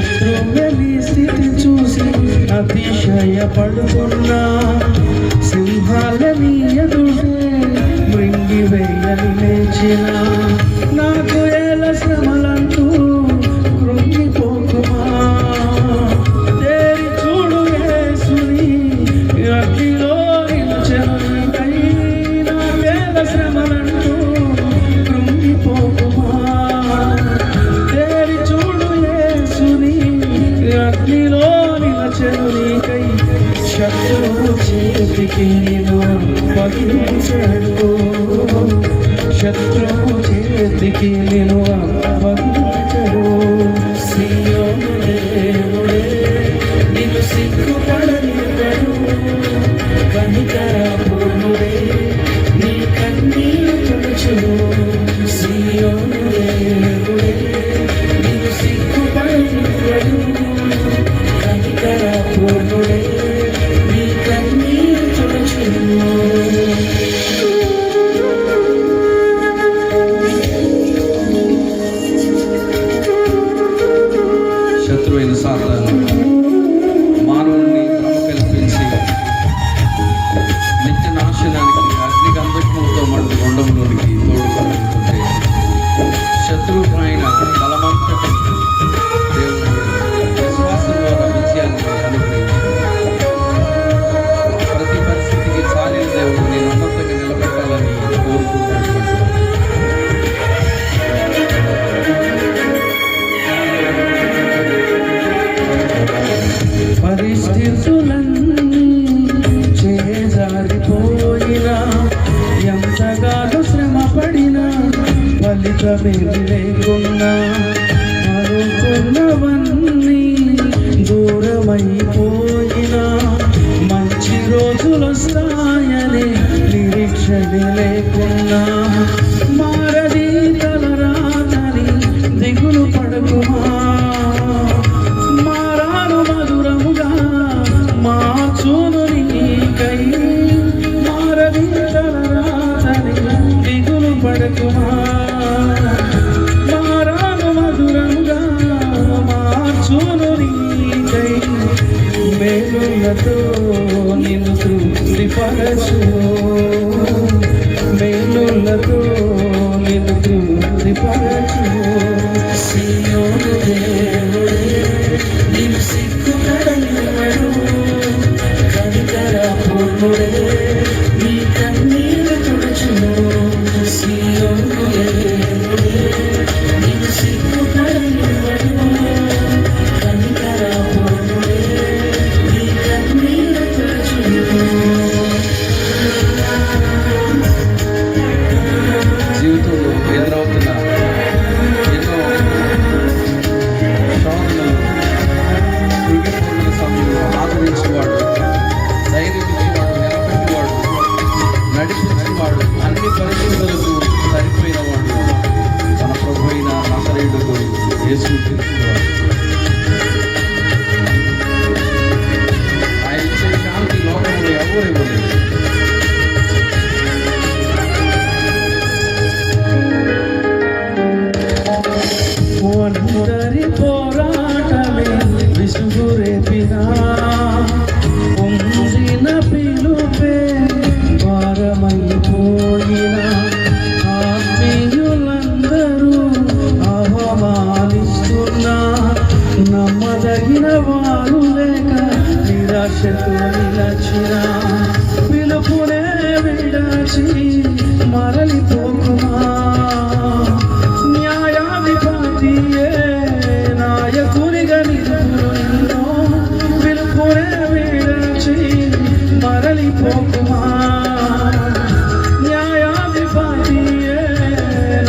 శత్రువుని స్థితి చూసి అతిశయపడుతున్నా, సింహాలని ఎదుటే మృంగి వేయని లేచిన, నాకు ఏల శ్రమలంటూ కృంగిపోకుమా, తేరి చూడు యేసుని అగ్నిలో నిలిచెను నీకై, నాకేల శ్రమలంటూ కృంగిపోకుమా, తేరి చూడు యేసుని అగ్నిలో నిలిచెను నీకై, శత్రువు చేతికి నేను అప్పగించడు, శత్రువు చేతికి నేను అప్పగించడు, సీయోను దేవుడే నిన్ను సిగ్గుపడనివ్వడు, కనికరపూర్ణుడే నీ కన్నీరు తుడుచును, సీయోను దేవుడే నిన్ను సిగ్గుపడనివ్వడు, కనికరపూర్ణుడే నీ కన్నీరు తుడుచును. శత్రువైన సాతాను మానవుని భ్రమ కల్పించి నిత్య నాశనానికి అగ్ని గంధకముతో మండు గుండంలోనికి తోడుకొనుకుంటే, శత్రువు పైన బలవంతుడు దేవుడు విశ్వాసం ద్వారా విజయాన్ని అనుగ్రహించాడు. ప్రతి పరిస్థితికి చాలిన దేవుడు నేను ఉన్నతంగా నిలబెట్టాలని కోరుకుంటున్నాను. పరిస్థితులన్నీ చేజారిపోయినా, ఎంతగానో శ్రమ పడినా ఫలితమేమి లేకున్నా, అనుకున్నవన్నీ దూరమైపోయినా, మంచి రోజులొస్తాయని నిరీక్షణ లేకున్నా, మారది తలరాదని దిగులు పడకుమా, మార్చును నీకై, మారది తలరాదని దిగులు పడకుమా, మారాను మధురముగా మార్చును నీకై, మేలులతో నిన్ను తృప్తిపరచు, మేలులతో నిన్ను తృప్తిపరచు, సీయోను దేవుడే నిన్ను సిగ్గుపడనివ్వడు, కనికరపూర్ణుడే నీ కన్నీరు తుడుచును, సీయోను దేవుడే నిన్ను సిగ్గుపడనివ్వడు, కనికరపూర్ణుడే నీ కన్నీరు తుడుచును. జీవితంలో ఎదురవుతున్న ఎన్నో శోధనలు, కృంగిపోతున్న సమయంలో ఆదరించేవాడు, ధైర్యం ఇచ్చేవాడు, నిలబెట్టేవాడు, నడిపించేవాడు, అన్ని పరిస్థితులకు సరిపోయినవాడు మన ప్రభు అయిన నజరేయుడు యేసు క్రీస్తు. ఆయన ఇచ్చే శాంతి లోకంలో ఎవరు ఇవ్వలేదు. ఒంటరి పోరాటమే విసుగురేపినా, పొందిన పిలుపే భారమైపోయినా, ఆత్మీయులందరూ అవమానిస్తున్నా, నమ్మదగిన వారు లేక నిరాశతో నిలచిన, పిలుపునే విడచి మరలిపోకుమా, న్యాయాధిపతియే నాయకునిగా నిన్ను పిలుపునే విడచి మరలిపోకుమా, న్యాయాధిపతియే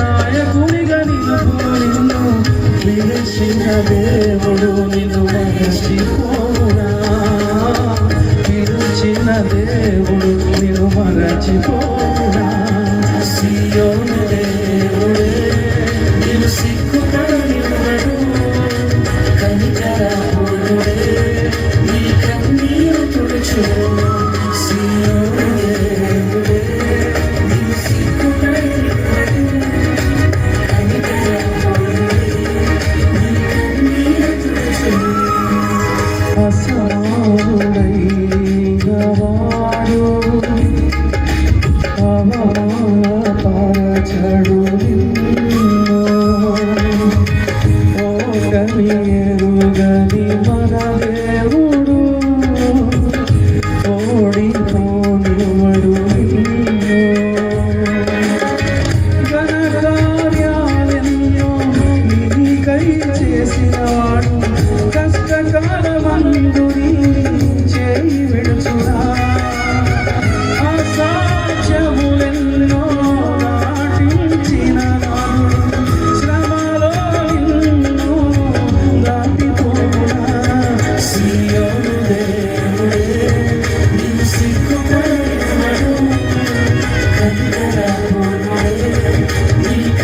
నాయకునిగా నిన్ను పిలిచిన దేవుడు నిన్ను మరచిపోవునా, పిలిచిన దేవుడు నిన్ను మరచిపోవునా, సీయోను దేవుడే నిన్ను సిగ్గుపడనివ్వడు, కనికరపూర్ణుడే నీ కన్నీరు తుడుచును, సీయోను దేవుడే నిన్ను సిగ్గుపడనివ్వడు, కనికరపూర్ణుడే నీ కన్నీరు తుడుచును. నీ